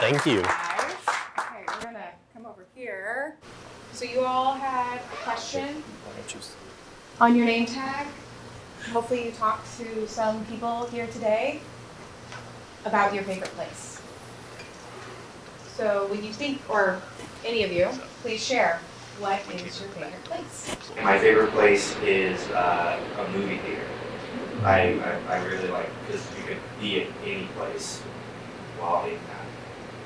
Thank you. Guys. Okay, we're gonna come over here. So you all had a question on your name tag. Hopefully you talked to some people here today about your favorite place. So when you think, or any of you, please share, what is your favorite place? My favorite place is a movie theater. I really like, because you could be at any place while in that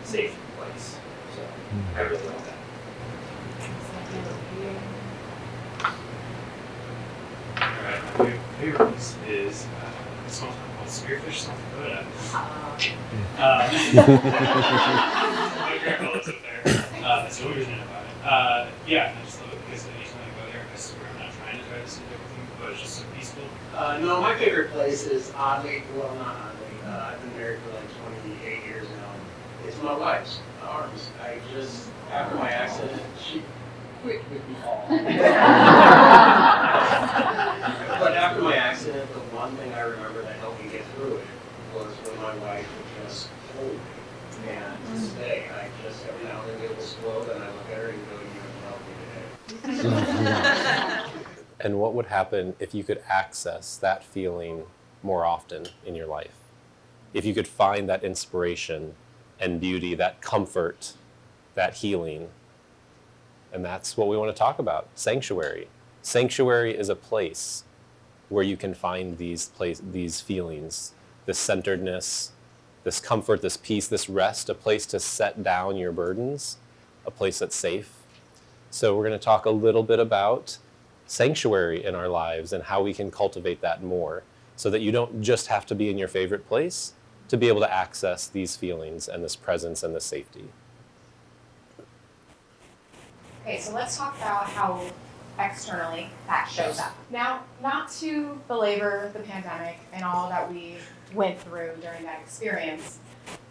safe place. So I really like that. Alright, my favorite place is this one's called Spearfish, South Dakota. My grandpa lives up there. That's the only reason I know about it. Yeah, I just love it because anytime I go there, I swear I'm not trying to try to see everything, but it's just so peaceful. No, my favorite place is oddly, well, not oddly, I've been married for like 28 years now. It's my wife's arms. I just, after my accident, she quit with me all. But after my accident, the one thing I remember that helped me get through it was when my wife would just hold me and stay. I just, every now and then get a little slowed and I look at her and go, you can help me today. And what would happen if you could access that feeling more often in your life? If you could find that inspiration and beauty, that comfort, that healing. And that's what we want to talk about, sanctuary. Sanctuary is a place where you can find these feelings, this centeredness, this comfort, this peace, this rest, a place to set down your burdens, a place that's safe. So we're going to talk a little bit about sanctuary in our lives and how we can cultivate that more so that you don't just have to be in your favorite place to be able to access these feelings and this presence and this safety. Okay, so let's talk about how externally that shows up. Now, not to belabor the pandemic and all that we went through during that experience,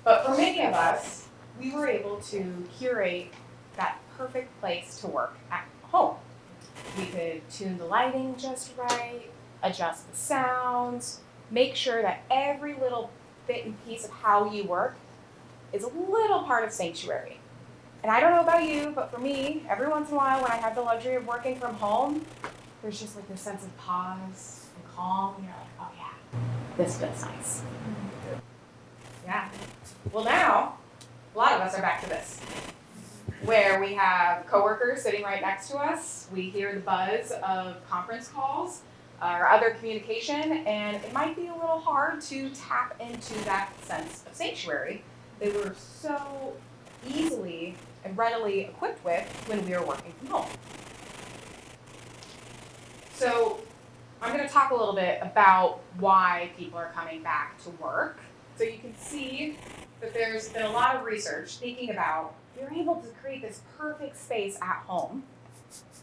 but for many of us, we were able to curate that perfect place to work at home. We could tune the lighting just right, adjust the sounds, make sure that every little bit and piece of how you work is a little part of sanctuary. And I don't know about you, but for me, every once in a while when I have the luxury of working from home, there's just like this sense of pause and calm. You're like, oh yeah, this feels nice. Yeah. Well now, a lot of us are back to this, where we have coworkers sitting right next to us. We hear the buzz of conference calls or other communication, and it might be a little hard to tap into that sense of sanctuary that we're so easily and readily equipped with when we are working from home. So I'm going to talk a little bit about why people are coming back to work. So you can see that there's been a lot of research thinking about you're able to create this perfect space at home.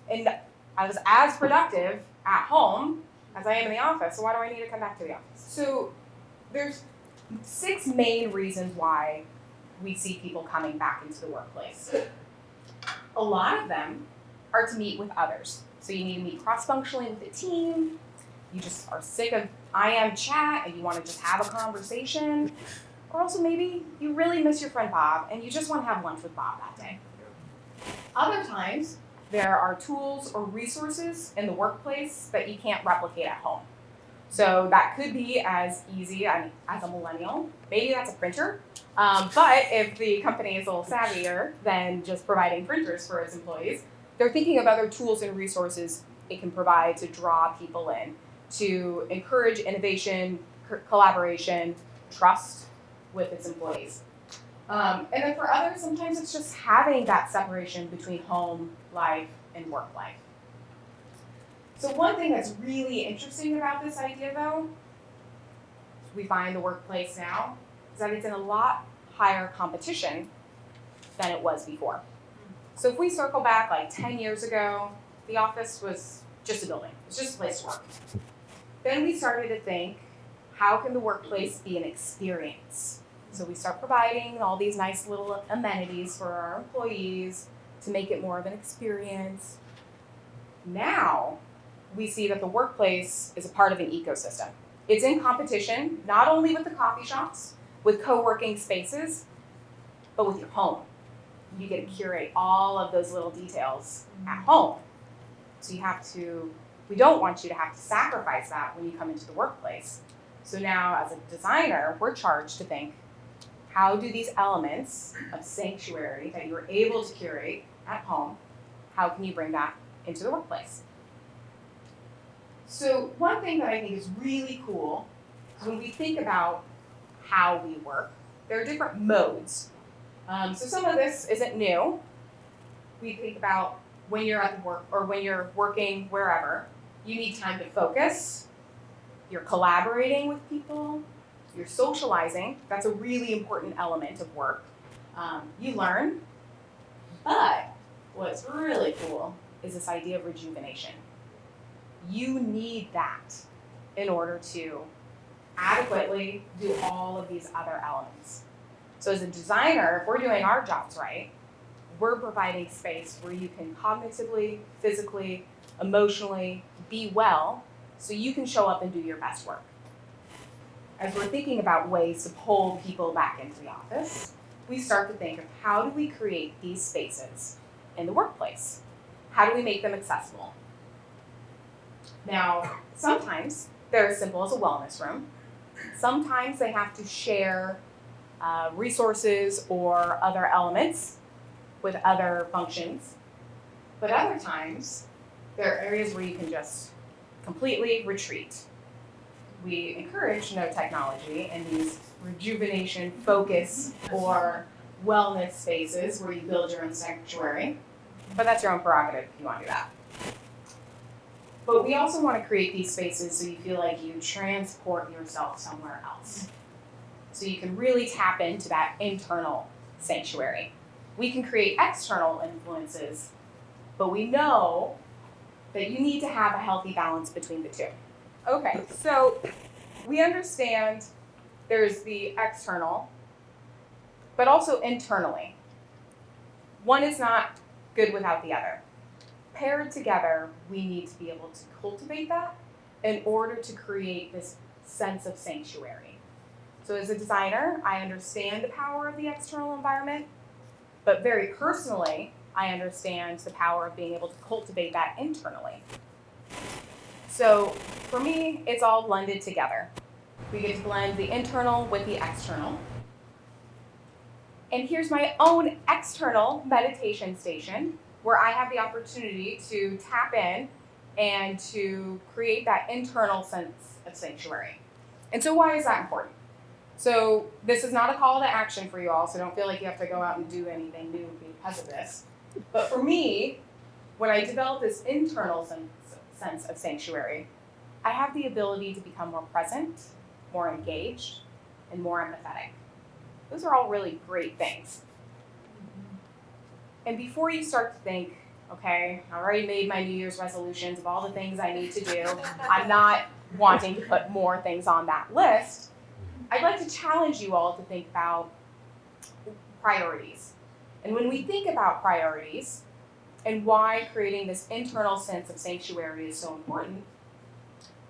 And I was as productive at home as I am in the office, so why do I need to come back to the office? So there's 6 main reasons why we see people coming back into the workplace. A lot of them are to meet with others. So you need to meet cross-functionally with a team. You just are sick of IM chat and you want to just have a conversation. Or also maybe you really miss your friend Bob and you just want to have lunch with Bob that day. Other times, there are tools or resources in the workplace that you can't replicate at home. So that could be as easy, as a millennial, maybe that's a printer. But if the company is a little savvier than just providing printers for its employees, they're thinking of other tools and resources it can provide to draw people in, to encourage innovation, collaboration, trust with its employees. And then for others, sometimes it's just having that separation between home life and work life. So one thing that's really interesting about this idea, though, we find the workplace now, is that it's in a lot higher competition than it was before. So if we circle back like 10 years ago, the office was just a building. It was just a place to work. Then we started to think, how can the workplace be an experience? So we start providing all these nice little amenities for our employees to make it more of an experience. Now, we see that the workplace is a part of an ecosystem. It's in competition, not only with the coffee shops, with co-working spaces, but with your home. You get to curate all of those little details at home. So we don't want you to have to sacrifice that when you come into the workplace. So now as a designer, we're charged to think, how do these elements of sanctuary that you were able to curate at home, how can you bring that into the workplace? So one thing that I think is really cool is when we think about how we work, there are different modes. So some of this isn't new. We think about when you're at work or when you're working wherever, you need time to focus, you're collaborating with people, you're socializing. That's a really important element of work. You learn, but what's really cool is this idea of rejuvenation. You need that in order to adequately do all of these other elements. So as a designer, if we're doing our jobs right, we're providing space where you can cognitively, physically, emotionally be well so you can show up and do your best work. As we're thinking about ways to pull people back into the office, we start to think of how do we create these spaces in the workplace? How do we make them accessible? Now, sometimes they're as simple as a wellness room. Sometimes they have to share resources or other elements with other functions. But other times, there are areas where you can just completely retreat. We encourage no technology in these rejuvenation, focus, or wellness spaces where you build your own sanctuary. But that's your own prerogative if you want to do that. But we also want to create these spaces so you feel like you transport yourself somewhere else. So you can really tap into that internal sanctuary. We can create external influences, but we know that you need to have a healthy balance between the two. Okay, so we understand there's the external, but also internally. One is not good without the other. Paired together, we need to be able to cultivate that in order to create this sense of sanctuary. So as a designer, I understand the power of the external environment, but very personally, I understand the power of being able to cultivate that internally. So for me, it's all blended together. We get to blend the internal with the external. And here's my own external meditation station where I have the opportunity to tap in and to create that internal sense of sanctuary. And so why is that important? So this is not a call to action for you all, so don't feel like you have to go out and do anything new because of this. But for me, when I develop this internal sense of sanctuary, I have the ability to become more present, more engaged, and more empathetic. Those are all really great things. And before you start to think, okay, I already made my New Year's resolutions of all the things I need to do, I'm not wanting to put more things on that list, I'd like to challenge you all to think about priorities. And when we think about priorities and why creating this internal sense of sanctuary is so important,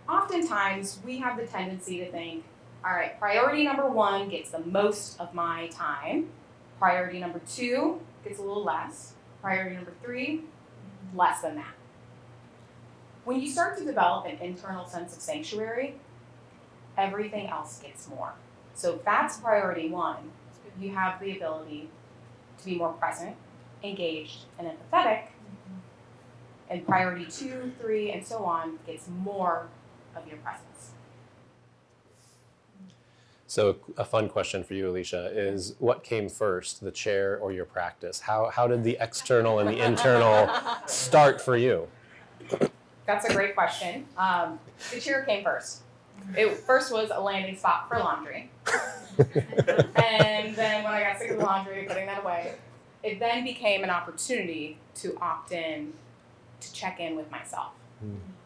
oftentimes we have the tendency to think, all right, priority number 1 gets the most of my time. Priority number 2 gets a little less. Priority number 3, less than that. When you start to develop an internal sense of sanctuary, everything else gets more. So if that's priority 1, you have the ability to be more present, engaged, and empathetic. And priority 2, 3, and so on gets more of your presence. So a fun question for you, Alysia, is what came first, the chair or your practice? How did the external and the internal start for you? That's a great question. The chair came first. It first was a landing spot for laundry. And then when I got sick of the laundry, putting that away, it then became an opportunity to opt in to check in with myself,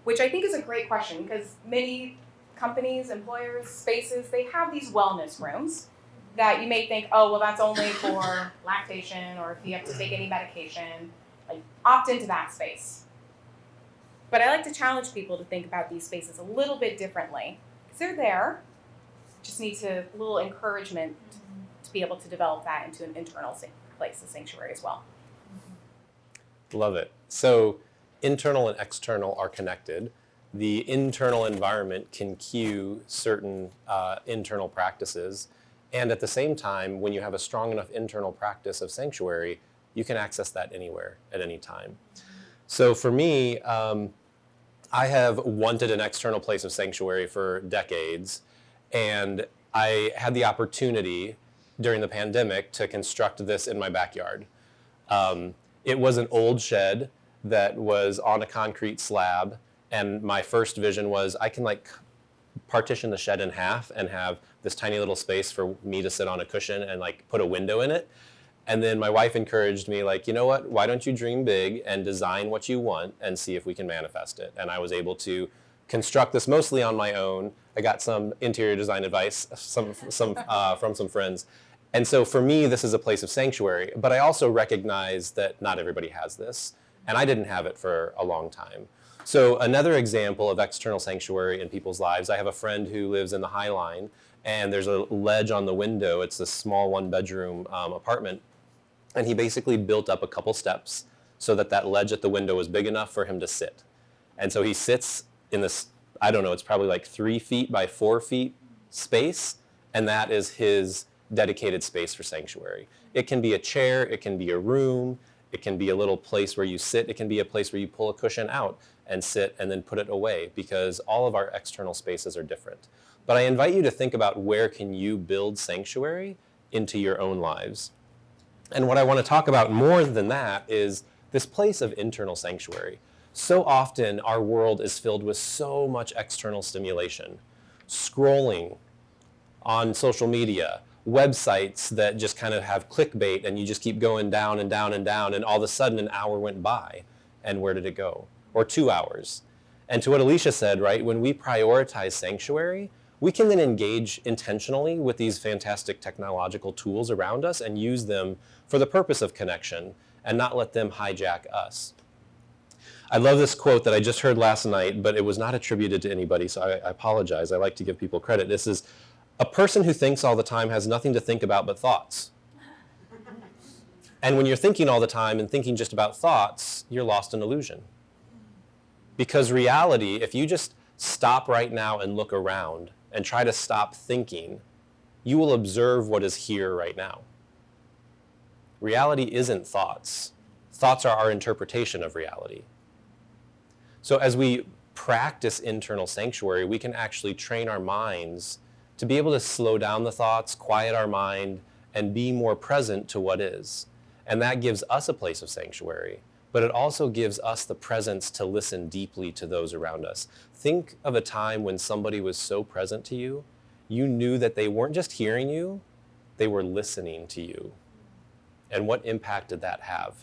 which I think is a great question because many companies, employers, spaces, they have these wellness rooms that you may think, oh, well, that's only for lactation or if you have to take any medication, like opt into that space. But I like to challenge people to think about these spaces a little bit differently because they're there, just need a little encouragement to be able to develop that into an internal place, a sanctuary as well. Love it. So internal and external are connected. The internal environment can cue certain internal practices. And at the same time, when you have a strong enough internal practice of sanctuary, you can access that anywhere at any time. So for me, I have wanted an external place of sanctuary for decades. And I had the opportunity during the pandemic to construct this in my backyard. It was an old shed that was on a concrete slab. And my first vision was I can like partition the shed in half and have this tiny little space for me to sit on a cushion and like put a window in it. And then my wife encouraged me, like, you know what, why don't you dream big and design what you want and see if we can manifest it. And I was able to construct this mostly on my own. I got some interior design advice from some friends. And so for me, this is a place of sanctuary, but I also recognize that not everybody has this, and I didn't have it for a long time. So another example of external sanctuary in people's lives, I have a friend who lives in the High Line, and there's a ledge on the window. It's a small one-bedroom apartment, and he basically built up a couple steps so that that ledge at the window was big enough for him to sit. And so he sits in this, I don't know, it's probably like 3 feet by 4 feet space, and that is his dedicated space for sanctuary. It can be a chair, it can be a room, it can be a little place where you sit, it can be a place where you pull a cushion out and sit and then put it away, because all of our external spaces are different. But I invite you to think about where can you build sanctuary into your own lives. And what I want to talk about more than that is this place of internal sanctuary. So often our world is filled with so much external stimulation. Scrolling on social media, websites that just kind of have clickbait and you just keep going down and down and down, and all of a sudden an hour went by, and where did it go? Or 2 hours. And to what Alysia said, right, when we prioritize sanctuary, we can then engage intentionally with these fantastic technological tools around us and use them for the purpose of connection and not let them hijack us. I love this quote that I just heard last night, but it was not attributed to anybody, so I apologize. I like to give people credit. This is, a person who thinks all the time has nothing to think about but thoughts. And when you're thinking all the time and thinking just about thoughts, you're lost in illusion. Because reality, if you just stop right now and look around and try to stop thinking, you will observe what is here right now. Reality isn't thoughts. Thoughts are our interpretation of reality. So as we practice internal sanctuary, we can actually train our minds to be able to slow down the thoughts, quiet our mind, and be more present to what is. And that gives us a place of sanctuary, but it also gives us the presence to listen deeply to those around us. Think of a time when somebody was so present to you, you knew that they weren't just hearing you, they were listening to you. And what impact did that have?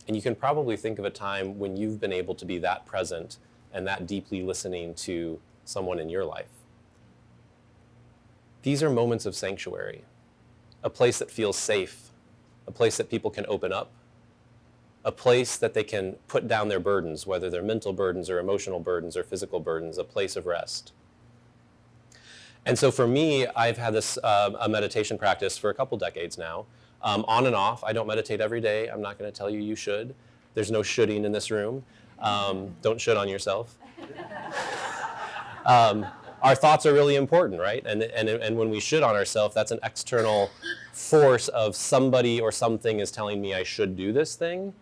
And you can probably think of a time when you've been able to be that present and that deeply listening to someone in your life. These are moments of sanctuary, a place that feels safe, a place that people can open up, a place that they can put down their burdens, whether they're mental burdens or emotional burdens or physical burdens, a place of rest. And so for me, I've had this a meditation practice for a couple decades now, on and off. I don't meditate every day. I'm not going to tell you you should. There's no shoulding in this room. Don't should on yourself. Our thoughts are really important, right? And when we should on ourselves, that's an external force of somebody or something is telling me I should do this thing.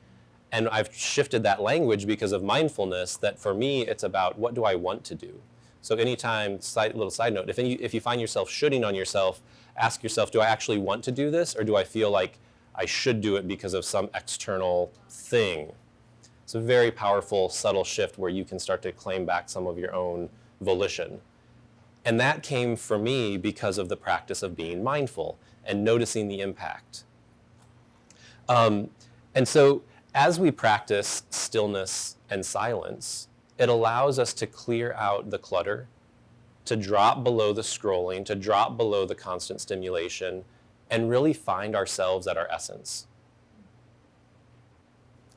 And I've shifted that language because of mindfulness, that for me, it's about what do I want to do? So anytime, little side note, if you find yourself shoulding on yourself, ask yourself, do I actually want to do this? Or do I feel like I should do it because of some external thing? It's a very powerful, subtle shift where you can start to claim back some of your own volition. And that came for me because of the practice of being mindful and noticing the impact. And so as we practice stillness and silence, it allows us to clear out the clutter, to drop below the scrolling, to drop below the constant stimulation, and really find ourselves at our essence.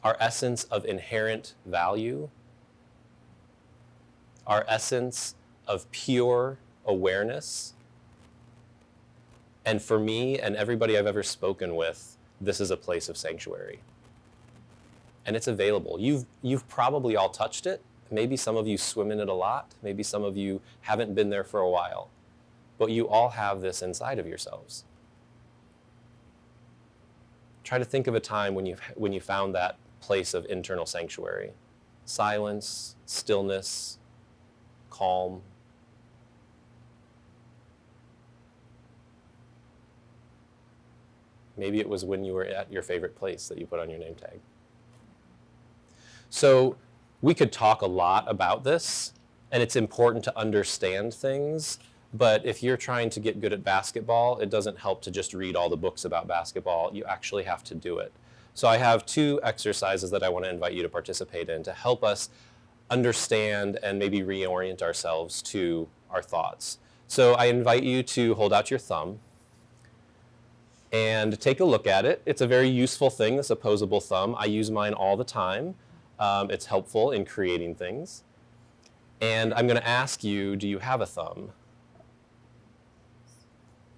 Our essence of inherent value, our essence of pure awareness, And for me and everybody I've ever spoken with, this is a place of sanctuary. And it's available. You've probably all touched it. Maybe some of you swim in it a lot. Maybe some of you haven't been there for a while. But you all have this inside of yourselves. Try to think of a time when you found that place of internal sanctuary. Silence, stillness, calm. Maybe it was when you were at your favorite place that you put on your name tag. So we could talk a lot about this, and it's important to understand things, but if you're trying to get good at basketball, it doesn't help to just read all the books about basketball. You actually have to do it. So I have 2 exercises that I want to invite you to participate in to help us understand and maybe reorient ourselves to our thoughts. So I invite you to hold out your thumb and take a look at it. It's a very useful thing, this opposable thumb. I use mine all the time. It's helpful in creating things. And I'm going to ask you, do you have a thumb?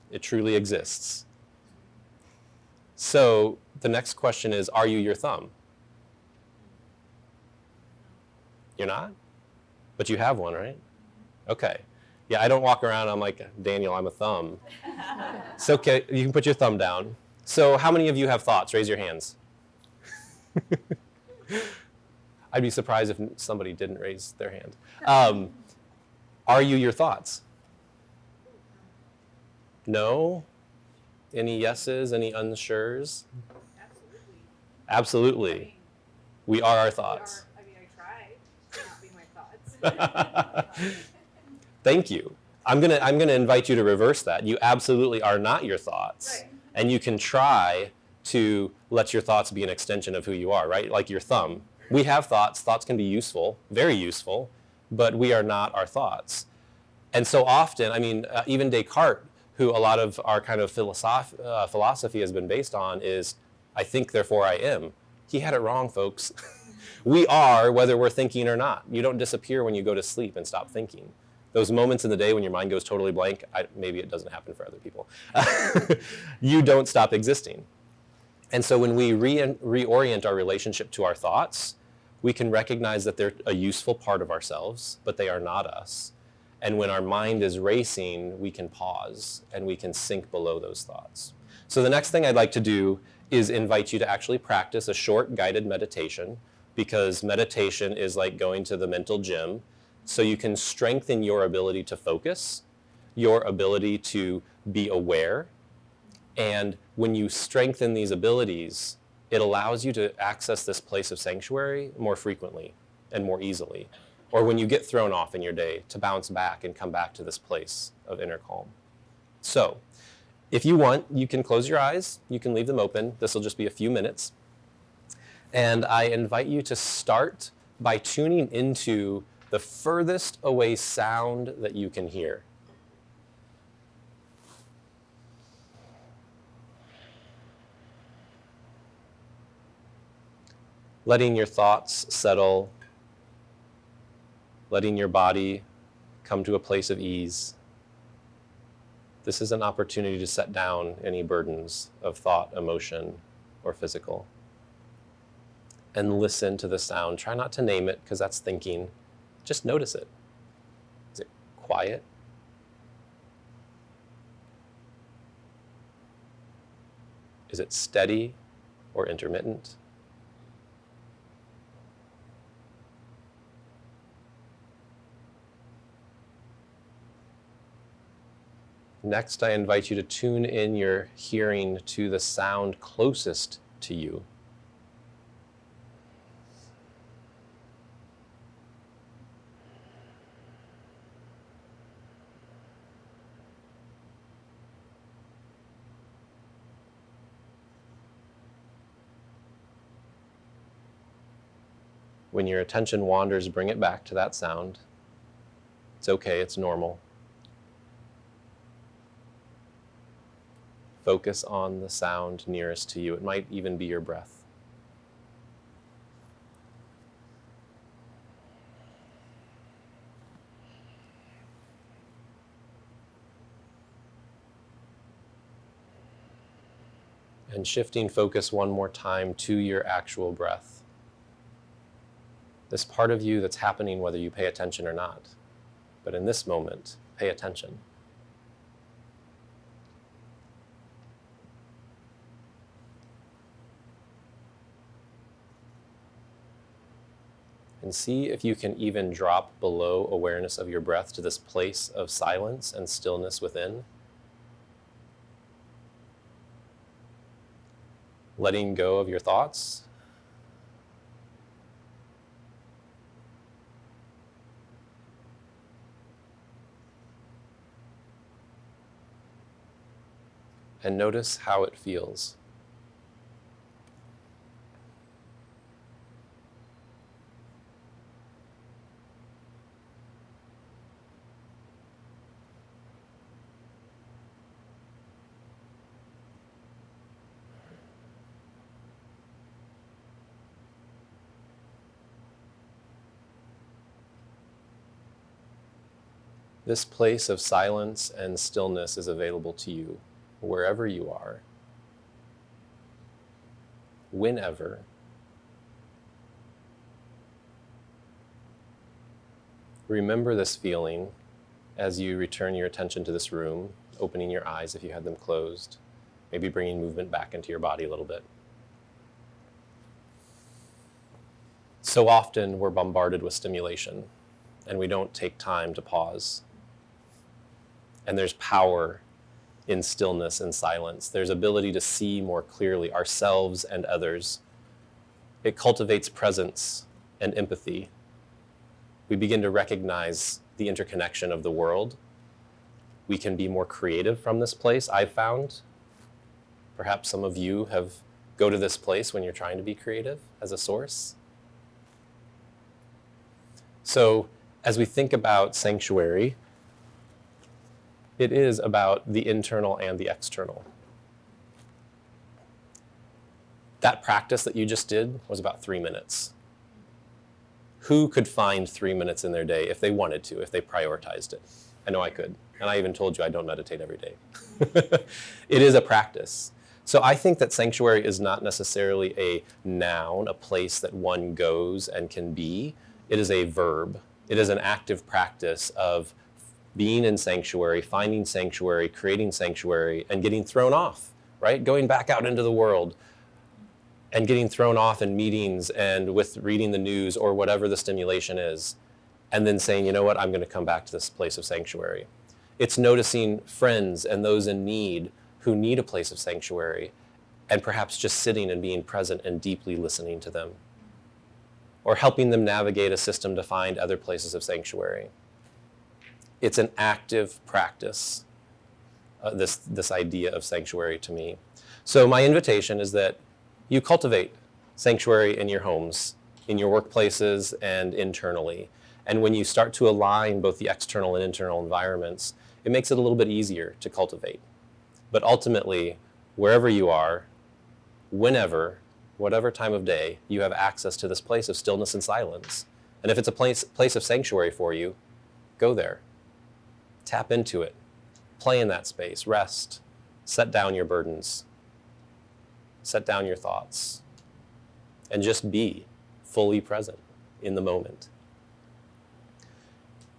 It truly exists. So the next question is, are you your thumb? You're not? But you have one, right? Okay. Yeah, I don't walk around, I'm like, Daniel, I'm a thumb. It's okay, you can put your thumb down. So how many of you have thoughts? Raise your hands. I'd be surprised if somebody didn't raise their hand. Are you your thoughts? No? Any yeses, any unsures? Absolutely. We are our thoughts. I try to not be my thoughts. Thank you. I'm gonna invite you to reverse that. You absolutely are not your thoughts. Right. And you can try to let your thoughts be an extension of who you are, right? Like your thumb. We have thoughts. Thoughts can be useful, very useful, but we are not our thoughts. And so often, even Descartes, who a lot of our kind of philosophy has been based on, is I think, therefore I am. He had it wrong, folks. We are whether we're thinking or not. You don't disappear when you go to sleep and stop thinking. Those moments in the day when your mind goes totally blank, maybe it doesn't happen for other people. You don't stop existing. And so when we reorient our relationship to our thoughts, we can recognize that they're a useful part of ourselves, but they are not us. And when our mind is racing, we can pause and we can sink below those thoughts. So the next thing I'd like to do is invite you to actually practice a short guided meditation, because meditation is like going to the mental gym. So you can strengthen your ability to focus, your ability to be aware. And when you strengthen these abilities, it allows you to access this place of sanctuary more frequently and more easily. Or when you get thrown off in your day, to bounce back and come back to this place of inner calm. So if you want, you can close your eyes. You can leave them open. This will just be a few minutes. And I invite you to start by tuning into the furthest away sound that you can hear. Letting your thoughts settle, letting your body come to a place of ease. This is an opportunity to set down any burdens of thought, emotion, or physical. And listen to the sound. Try not to name it, because that's thinking. Just notice it. Is it quiet? Is it steady or intermittent? Next, I invite you to tune in your hearing to the sound closest to you. When your attention wanders, bring it back to that sound. It's okay, it's normal. Focus on the sound nearest to you. It might even be your breath. And shifting focus one more time to your actual breath. This part of you that's happening whether you pay attention or not. But in this moment, pay attention. And see if you can even drop below awareness of your breath to this place of silence and stillness within. Letting go of your thoughts. And notice how it feels. This place of silence and stillness is available to you wherever you are, whenever. Remember this feeling as you return your attention to this room, opening your eyes if you had them closed, maybe bringing movement back into your body a little bit. So often we're bombarded with stimulation and we don't take time to pause. And there's power in stillness and silence. There's ability to see more clearly ourselves and others. It cultivates presence and empathy. We begin to recognize the interconnection of the world. We can be more creative from this place, I've found. Perhaps some of you go to this place when you're trying to be creative as a source. So as we think about sanctuary, it is about the internal and the external. That practice that you just did was about 3 minutes. Who could find 3 minutes in their day if they wanted to, if they prioritized it? I know I could. And I even told you I don't meditate every day. It is a practice. So I think that sanctuary is not necessarily a noun, a place that one goes and can be. It is a verb. It is an active practice of being in sanctuary, finding sanctuary, creating sanctuary, and getting thrown off, right? Going back out into the world and getting thrown off in meetings and with reading the news or whatever the stimulation is, and then saying, you know what, I'm going to come back to this place of sanctuary. It's noticing friends and those in need who need a place of sanctuary, and perhaps just sitting and being present and deeply listening to them, or helping them navigate a system to find other places of sanctuary. It's an active practice, this idea of sanctuary to me. So my invitation is that you cultivate sanctuary in your homes, in your workplaces, and internally. And when you start to align both the external and internal environments, it makes it a little bit easier to cultivate. But ultimately, wherever you are, whenever, whatever time of day, you have access to this place of stillness and silence. And if it's a place of sanctuary for you, go there. Tap into it. Play in that space. Rest. Set down your burdens. Set down your thoughts. And just be fully present in the moment.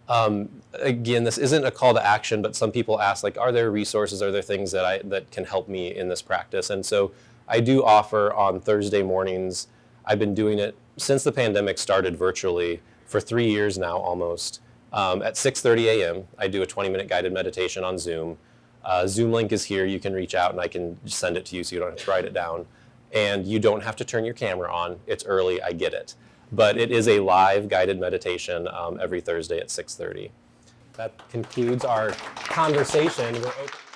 Again, this isn't a call to action, but some people ask, like, are there resources, are there things that can help me in this practice? And so I do offer on Thursday mornings. I've been doing it since the pandemic started virtually for 3 years now almost. At 6:30 a.m., I do a 20-minute guided meditation on Zoom. Zoom link is here. You can reach out and I can send it to you so you don't have to write it down. And you don't have to turn your camera on. It's early, I get it. But it is a live guided meditation every Thursday at 6:30. That concludes our conversation. We're open.